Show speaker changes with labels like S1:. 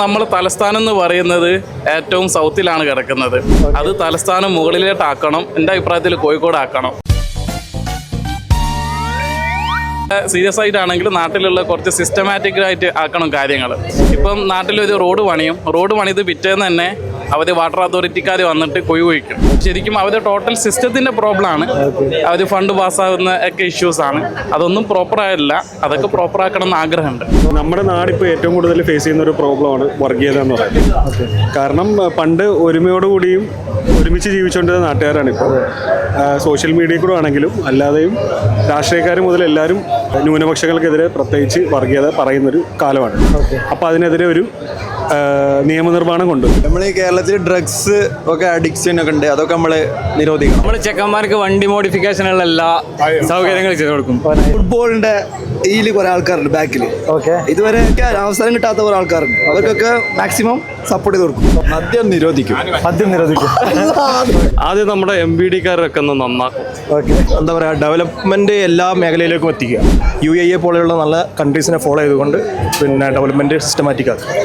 S1: നമ്മൾ തലസ്ഥാനം എന്ന് പറയുന്നത് ഏറ്റവും സൗത്തിലാണ് കിടക്കുന്നത്. അത് തലസ്ഥാനം മുകളിലോട്ടാക്കണം. എൻ്റെ അഭിപ്രായത്തിൽ കോഴിക്കോട് ആക്കണം. സീരിയസ് ആയിട്ടാണെങ്കിൽ നാട്ടിലുള്ള കുറച്ച് സിസ്റ്റമാറ്റിക്കായിട്ട് ആക്കണം കാര്യങ്ങൾ. ഇപ്പം നാട്ടിലൊരു റോഡ് പണിത് പിറ്റേന്ന് തന്നെ അവർ വാട്ടർ അതോറിറ്റിക്കാർ വന്നിട്ട് കുഴിക്കും. ശരിക്കും അവരുടെ ടോട്ടൽ സിസ്റ്റത്തിൻ്റെ പ്രോബ്ലമാണ്. അവർ ഫണ്ട് പാസ്സാകുന്ന ഒക്കെ ഇഷ്യൂസാണ്. അതൊന്നും പ്രോപ്പറായില്ല. അതൊക്കെ പ്രോപ്പറാക്കണം എന്ന് ആഗ്രഹമുണ്ട്.
S2: നമ്മുടെ നാടിപ്പോൾ ഏറ്റവും കൂടുതൽ ഫേസ് ചെയ്യുന്ന ഒരു പ്രോബ്ലമാണ് വർഗീയത എന്ന് പറയുന്നത്. കാരണം പണ്ട് ഒരുമയോടുകൂടിയും ഒരുമിച്ച് ജീവിച്ചുകൊണ്ടിരുന്ന നാട്ടുകാരാണ് ഇപ്പോൾ. സോഷ്യൽ മീഡിയയിൽ കൂടെ ആണെങ്കിലും അല്ലാതെയും രാഷ്ട്രീയക്കാർ മുതൽ എല്ലാവരും ന്യൂനപക്ഷങ്ങൾക്കെതിരെ പ്രത്യേകിച്ച് വർഗീയത പറയുന്നൊരു കാലമാണ്. അപ്പോൾ അതിനെതിരെ ഒരു നിയമനിർമ്മാണം കൊണ്ടുവരും.
S3: നമ്മൾ ഈ കേരളത്തിൽ ഡ്രഗ്സ് ഒക്കെ അഡിക്ഷൻ ഒക്കെ ഉണ്ട്, അതൊക്കെ നമ്മൾ നിരോധിക്കണം.
S4: നമ്മൾ ചെക്കന്മാർക്ക് വണ്ടി മോഡിഫിക്കേഷനുള്ള എല്ലാ സൗകര്യങ്ങളും ചെയ്തു കൊടുക്കും.
S3: ഫുട്ബോളിന്റെ ഇതിൽ കുറെ ആൾക്കാരുണ്ട് ബാക്കിൽ. ഇതുവരെ അവസരം കിട്ടാത്ത കുറെ ആൾക്കാരുണ്ട്. അവർക്കൊക്കെ മാക്സിമം സപ്പോർട്ട് ചെയ്ത് കൊടുക്കും. മദ്യം നിരോധിക്കും.
S2: ആദ്യം നമ്മുടെ MBD-കാരൊക്കെ ഒന്ന് നന്നാക്കും.
S5: എന്താ പറയുക, ഡെവലപ്മെന്റ് എല്ലാ മേഖലയിലേക്കും എത്തിക്കുക. UAE പോലെയുള്ള നല്ല കൺട്രീസിനെ ഫോളോ ചെയ്തുകൊണ്ട് പിന്നെ ഡെവലപ്മെന്റ് സിസ്റ്റമാറ്റിക് ആക്കുക.